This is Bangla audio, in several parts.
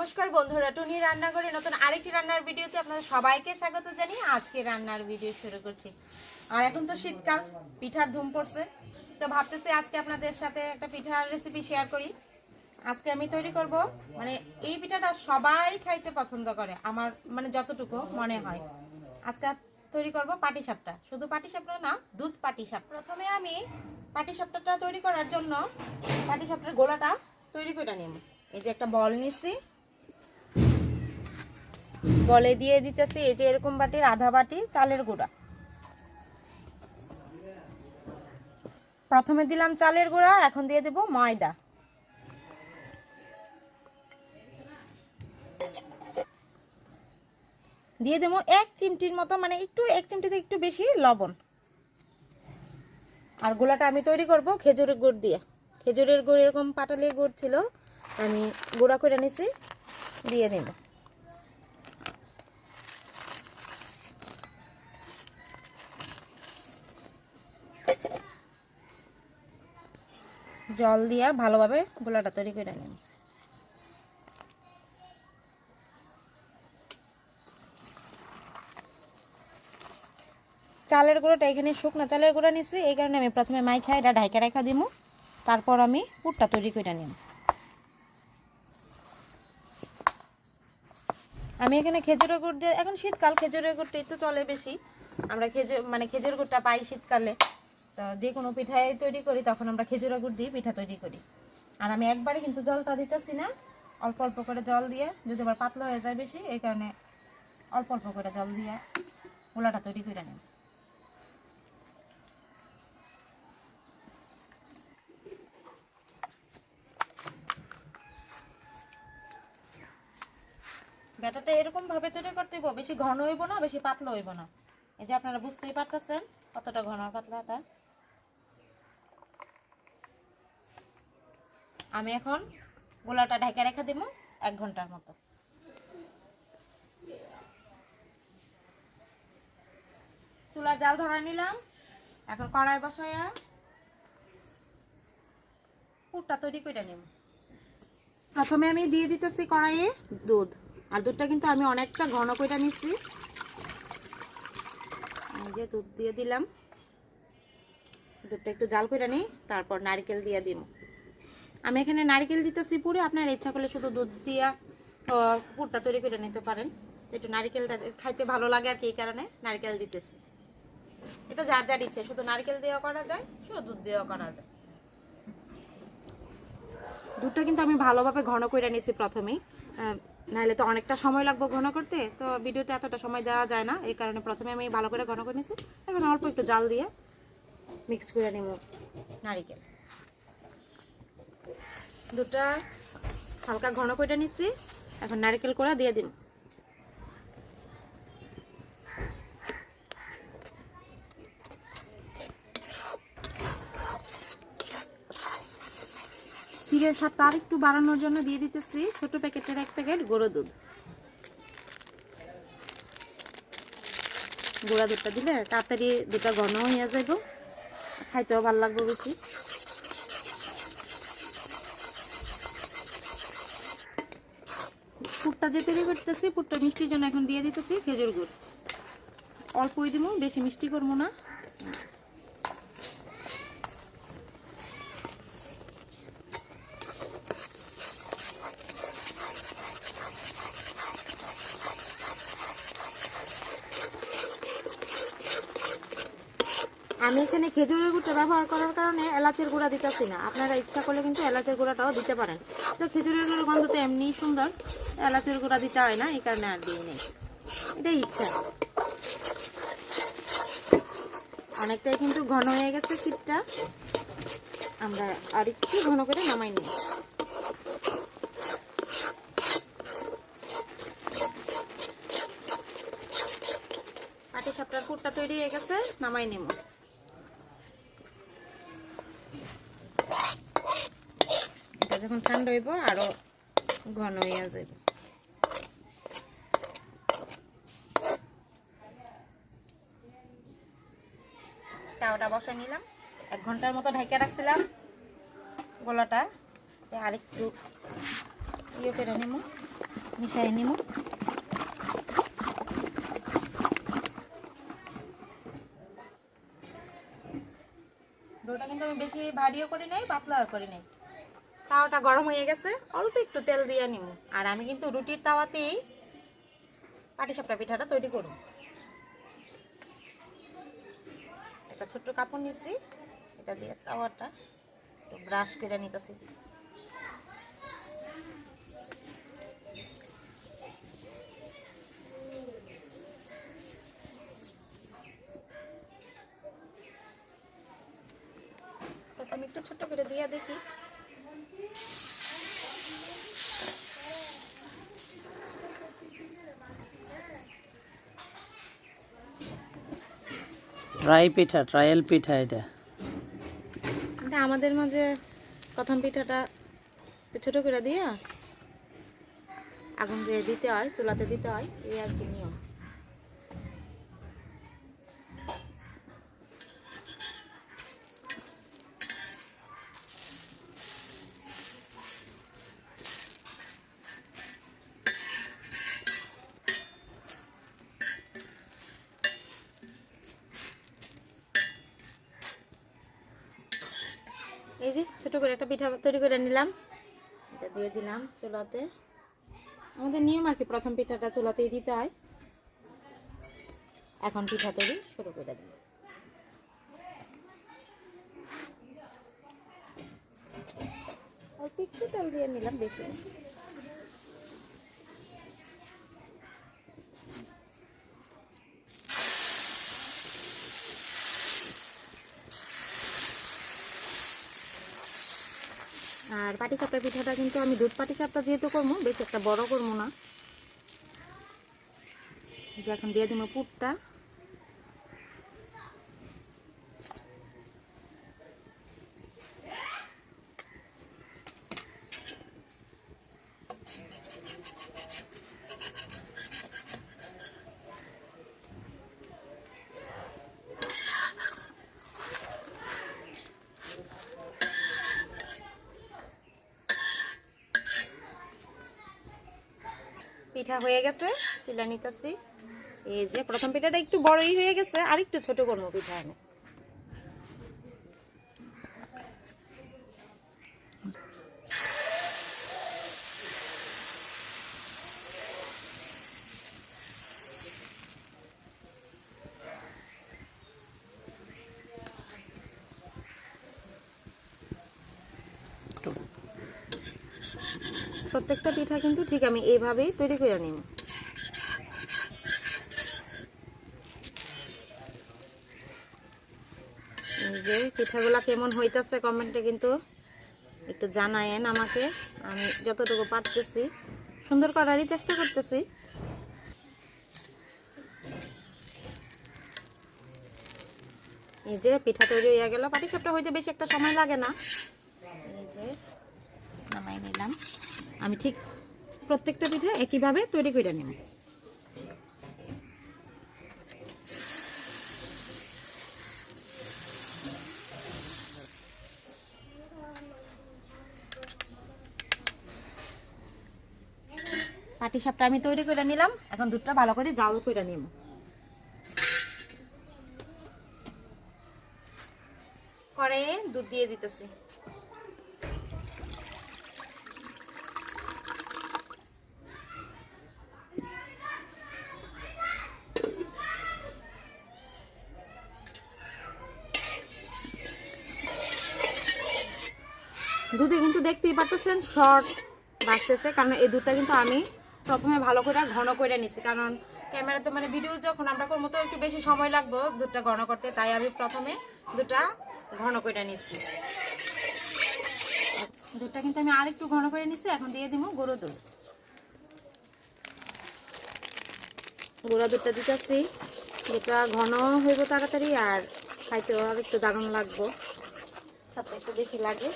নমস্কার বন্ধুরা, টুনি রান্নাঘরে নতুন আরেকটি রান্নার ভিডিওতে আপনাদের সবাইকে স্বাগত জানিয়ে আজকে রান্নার ভিডিও শুরু করছি। আর এখন তো শীতকাল, পিঠার ধুম পড়ছে, তো ভাবতেছি আজকে আপনাদের সাথে একটা পিঠার রেসিপি শেয়ার করি। আজকে আমি তৈরি করব, মানে এই পিঠাটা সবাই খাইতে পছন্দ করে, আমার মানে যতটুকু মনে হয়। আজকে তৈরি করব পাটিসাপটা। শুধু পাটিসাপটা না, দুধ পাটিসাপটা। প্রথমে আমি পাটিসাপটাটা তৈরি করার জন্য পাটিসাপটার গোলাটা তৈরি করে নিব। এই যে একটা বল নিছি, বলে দিয়ে দিতেছি এই যে এরকম বাটির আধা বাটি চালের গুঁড়া। প্রথমে দিলাম চালের গুঁড়া, এখন দিয়ে দেব ময়দা। দিয়ে দেবো 1 চিমটির মতো, মানে একটু 1 চিমটিতে একটু বেশি লবণ। আর গোলাটা আমি তৈরি করব খেজুরের গুড় দিয়ে। খেজুরের গুড় এরকম পাটালি গুড় ছিল, আমি গুঁড়া করে নিছি, দিয়ে দেব। জল দিয়ে ভালোভাবে গোলাটা তৈরি করে নেব। চালের গুঁড়োটা এখানে শুকনা চালের গুঁড়া নিছি, এই কারণে আমি প্রথমে মাইখা এটা ঢাকা রেখা দিব, তারপর আমি পুরটা তৈরি করে নিব। আমি এখানে খেজুরের গুড় দিয়ে, এখন শীতকাল খেজুরের গুড়টাই তো চলে বেশি, আমরা খেজুর গুড়টা পাই শীতকালে, তো যে কোনো পিঠাই তৈরি করি তখন আমরা খেজুরের গুড় দিয়ে পিঠা তৈরি করি। আর আমি একবারে কিন্তু জলটা দিতেছি না, অল্প অল্প করে জল দিয়ে, যদি আবার পাতলা হয়ে যায় বেশি, এই কারণে অল্প অল্প করে জল দিয়ে গোলাটা তৈরি করে নেব। ব্যাটারটা এরকম ভাবে তৈরি করতে হবে, বেশি ঘন হইব না, বেশি পাতলা হইব না। এই যে আপনারা বুঝতেই পারতেছেন কতটা ঘন আর পাতলাটা। আমি এখন গোলাটা ঢেকে রেখে দিব 1 ঘন্টার মতো। চুলার জাল ধরা নিলাম, এখন কড়াই বসাইয়া পুরটা তৈরি করে নেব। প্রথমে আমি দিয়ে দিতেছি কড়াইয়ে দুধ, আর দুধটা কিন্তু আমি অনেকটা ঘন করে নিচ্ছি। এই যে দুধ দিয়ে দিলাম, দুধটা একটু জাল করে নিই, তারপর নারকেল দিয়ে দিব। আমি এখানে নারকেল দিতেছি পুরে, আপনার ইচ্ছা করলে শুধু দুধ দিয়া পুরটা তৈরি করে নিতে পারেন। একটু নারকেলটা খাইতে ভালো লাগে আর কি, এই কারণে নারকেল দিতেছি। এটা যার যার ইচ্ছে, শুধু নারকেল দিয়েও করা যায়, শুধু দুধ দিয়েও করা যায়। দুধটা কিন্তু আমি ভালোভাবে ঘন করে নিয়েছি প্রথমেই, নাহলে তো অনেকটা সময় লাগবে ঘন করতে, তো ভিডিওতে এতটা সময় দেওয়া যায় না, এই কারণে প্রথমে আমি ভালো করে ঘন করে নিয়েছি। এখন অল্প একটু জাল দিয়ে মিক্স করে নিব নারকেল। দুধটা হালকা ঘন করে নিচ্ছি, এখন নারকেল কোড়া দিয়ে দিন। ক্ষীরের স্বাদটা আর একটু বাড়ানোর জন্য দিয়ে দিতেছি ছোট প্যাকেটের 1 প্যাকেট গুঁড়ো দুধ। গুঁড়া দুধটা দিলে তাড়াতাড়ি দুধটা ঘন হয়ে যাইব, খাইতেও ভালো লাগবে বেশি। পুরটা যে তৈরি করতেছি, পুরটা মিষ্টির জন্য এখন দিয়ে দিতেছি খেজুর গুড়। অল্পই দিব, বেশি মিষ্টি করবো না। আমি এখানে খেজুরের গুড়টা ব্যবহার করার কারণে এলাচের গুঁড়া দিতেছি না, আপনারা ইচ্ছা করলে কিন্তু এলাচের গুঁড়াটাও দিতে পারেন। তো খেজুরের গুঁড়োর গন্ধ তো এমনি সুন্দর, এলাচের গুঁড়া দিতে হয় না, এই কারণে আর দিই নেই, এটাই ইচ্ছা। অনেকটাই কিন্তু ঘন হয়ে গেছে ক্ষীরটা, আমরা আর একটু ঘন করে নামাই নিই। পাটিসাপটার পুরটা তৈরি হয়ে গেছে, নামাই নেব। এটা যখন ঠান্ডা হইব আরো ঘন হয়ে যাবে। তাওয়াটা বসা নিলাম, 1 ঘন্টার মতো ঢাকা রাখছিলাম গোলাটা, আরেকটু ইয়ে করে নেব। মিশাই নিব। ডোটা কিন্তু আমি বেশি ভারীও করি নাই, পাতলাও করি নাই। তাওয়াটা গরম হয়ে গেছে, অল্প একটু তেল দিয়ে নিব। আর আমি কিন্তু রুটির তাওয়াতেই পাটিসাপটা পিঠাটা তৈরি করব। একটা ছোট্ট কাপড় নিচ্ছি, এটা দিয়ে তাওয়াটা একটু ব্রাশ করে নিতেছি। আমি একটু ছোট্ট করে দিয়ে দেখি। ট্রায়াল পিঠা এটা আমাদের মাঝে প্রথম পিঠাটা ছোট করে দিয়া আগুন দিয়ে দিতে হয়, চুলাতে দিতে হয়, এই আর কি নিয়ম। এই যে ছোট করে একটা পিঠা তৈরি করে নিলাম, এটা দিয়ে দিলাম চুলাতে। আমাদের নিয়ম আর কি, প্রথম পিঠাটা চুলাতেই দিতে হয়। এখন পিঠা তৈরি শুরু করে দিই। অল্প একটু তেল দিয়ে নিলাম, বেশি না। আর পাটিসাপটা পিঠাটা কিন্তু আমি দুধ পাটিসাপটা যেহেতু করবো, বেশি একটা বড় করবো না। যে এখন দিয়ে দিব পুরটা। পিঠা হয়ে গেছে, তুলে নিতেছি। এই যে প্রথম পিঠাটা একটু বড়ই হয়ে গেছে, আর একটু ছোট করবো পিঠা আমি। প্রত্যেকটা পিঠা কিন্তু ঠিক আমি এইভাবেই তৈরি করে নিব। এই যে পিঠাগুলা কেমন হইতাছে কমেন্টে কিন্তু একটু জানায়েন আমাকে। আমি যতটুকু পারতেছি সুন্দর করারই চেষ্টা করতেছি। এই যে পিঠা তৈরি হয়ে গেল। পাটিসাপটা হইতে বেশি একটা সময় লাগে না। এই যে নামাই নিলাম। আমি ঠিক প্রত্যেকটা পিঠা একইভাবে তৈরি করে নিব। পাটিসাপটা আমি তৈরি করে নিলাম, এখন দুধটা ভালো করে জাল করে নিব। কড়াইয়ে দুধ দিয়ে দিতেছি। দুধে কিন্তু দেখতেই পাচ্ছেন শর্ট বাঁচতেছে, কারণ এই দুধটা কিন্তু আমি প্রথমে ভালো করে ঘন করে নিছি। কারণ ক্যামেরাতে মানে ভিডিও যখন আমরা করবো তো একটু বেশি সময় লাগবে দুধটা ঘন করতে, তাই আমি প্রথমে দুধটা ঘন করে নিচ্ছি। দুধটা কিন্তু আমি আর একটু ঘন করে নিচ্ছি। এখন দিয়ে দিব গরুর দুধ। গুঁড়া দুধটা দিতেছি, যেটা ঘন হইব তাড়াতাড়ি আর খাইতেও আর একটু দারুণ লাগবো, সাথে একটু বেশি লাগে।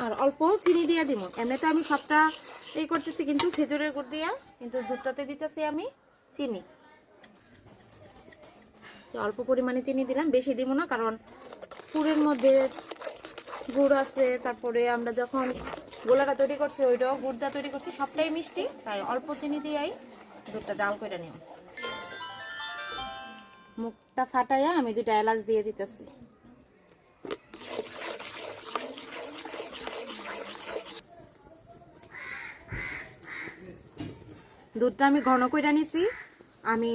আর অল্প চিনি দিয়ে দিব। এমনিতে আমি সবটা এই করতেছি কিন্তু খেজুরের গুড় দিয়া, কিন্তু দুধটাতে দিতেছি আমি চিনি। অল্প পরিমাণে চিনি দিলাম, বেশি দিব না, কারণ পুরের মধ্যে গুড় আছে, তারপরে আমরা যখন গোলাটা তৈরি করছি ওইটাও গুড় দিয়ে তৈরি করছি, সবটাই মিষ্টি, তাই অল্প চিনি দিয়েই দুধটা জাল করে নিও। মুখটা ফাটাইয়া আমি 2টা এলাচ দিয়ে দিতেছি। দুধটা আমি ঘন কইরা নিছি। আমি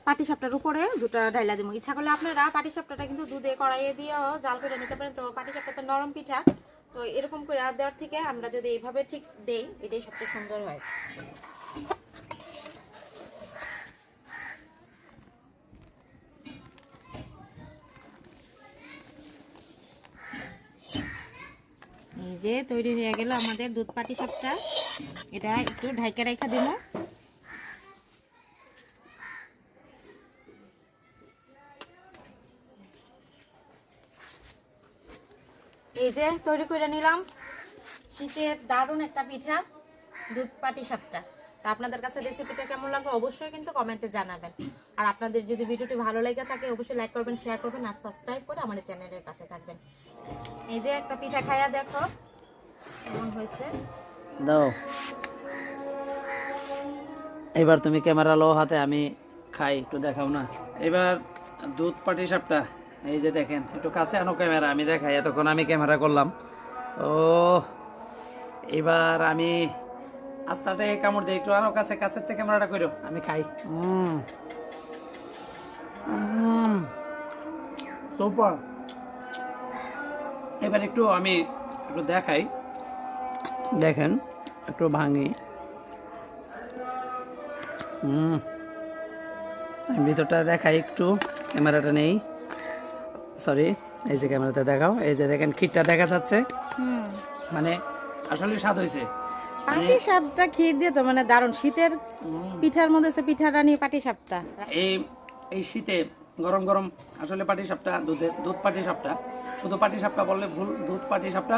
পাটিসাপটার উপরে দুধটা ঢাইলা দিব। ইচ্ছা করলে আপনারা পাটিসাপটাটা কিন্তু দুধে কড়াইয়ে দিয়েও জাল করে নিতে পারেন। তো পাটিসাপটা তো নরম পিঠা, তো এরকম করে দেওয়ার থেকে আমরা যদি এইভাবে ঠিক দেই, এটাই সবচেয়ে সুন্দর হয়। এই যে তৈরি হয়ে গেল আমাদের দুধ পাটিসাপটা। এটা একটু ঢাইকা রেখে দিব। এই যে তৈরি করে নিলাম শীতের দারুণ একটা পিঠা, দুধ পাটিসাপটা। তা আপনাদের কাছে রেসিপিটা কেমন লাগলো অবশ্যই কিন্তু কমেন্টে জানাবেন। আর আপনাদের যদি ভিডিওটি ভালো লেগে থাকে অবশ্যই লাইক করবেন, শেয়ার করবেন আর সাবস্ক্রাইব করে আমাদের চ্যানেলের পাশে থাকবেন। এই যে একটা পিঠা খাইয়া দেখো কেমন হয়েছে। দাও, এবার তুমি ক্যামেরা লো হাতে, আমি খাই, একটু দেখাও না। এবার দুধ পাটিসাপটা, এই যে দেখেন, একটু কাছে আনো ক্যামেরা, আমি দেখাই। এতক্ষণ আমি ক্যামেরা করলাম। ও এবার আমি আস্তাটা কামড় দিই, একটু আনো কাছে, কাছের থেকে ক্যামেরাটা করো, আমি খাই। সুপার। এবার একটু আমি একটু দেখাই, দেখেন একটু ভাঙি। আমি ভিতরটা দেখাই একটু, ক্যামেরাটা নেই, সরি, এই যে ক্যামেরাতে দেখাও। এই যে দেখেন ক্ষীরটা দেখা যাচ্ছে, মানে আসলে স্বাদ হয়েছে। পাটিসাপটা ক্ষীর দিয়ে তো মানে দারুণ, শীতের পিঠার মধ্যে আছে পিঠাটা নিয়ে পাটিসাপটা। এই শীতে গরম গরম আসলে পাটিসাপটা, দুধ পাটিসাপটা, শুধু পাটিসাপটা বললে ভুল, দুধ পাটিসাপটা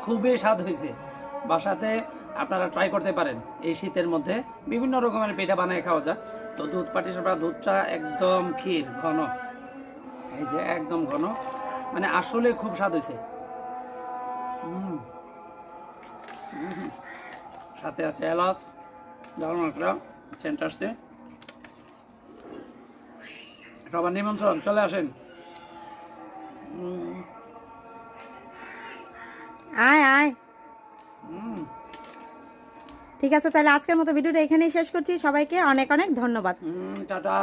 খুবই স্বাদ হয়েছে। বাসাতে আপনারা ট্রাই করতে পারেন। এই শীতের মধ্যে বিভিন্ন রকমের পিঠা বানিয়ে খাওয়া যায়। তো দুধ পাটিসাপটা, দুধটা একদম ক্ষীর ঘন, এই যে একদম ঘন, মানে আসলে খুব স্বাদ হয়েছে। সাথে আছে এলাচ, দারুণ একটা সেন্ট আসছে। সবার নিমন্ত্রণ, চলে আসেন। আয় আয়। ঠিক আছে, তাহলে আজকের মতো ভিডিওটা এখানেই শেষ করছি। সবাইকে অনেক অনেক ধন্যবাদ। টাটা।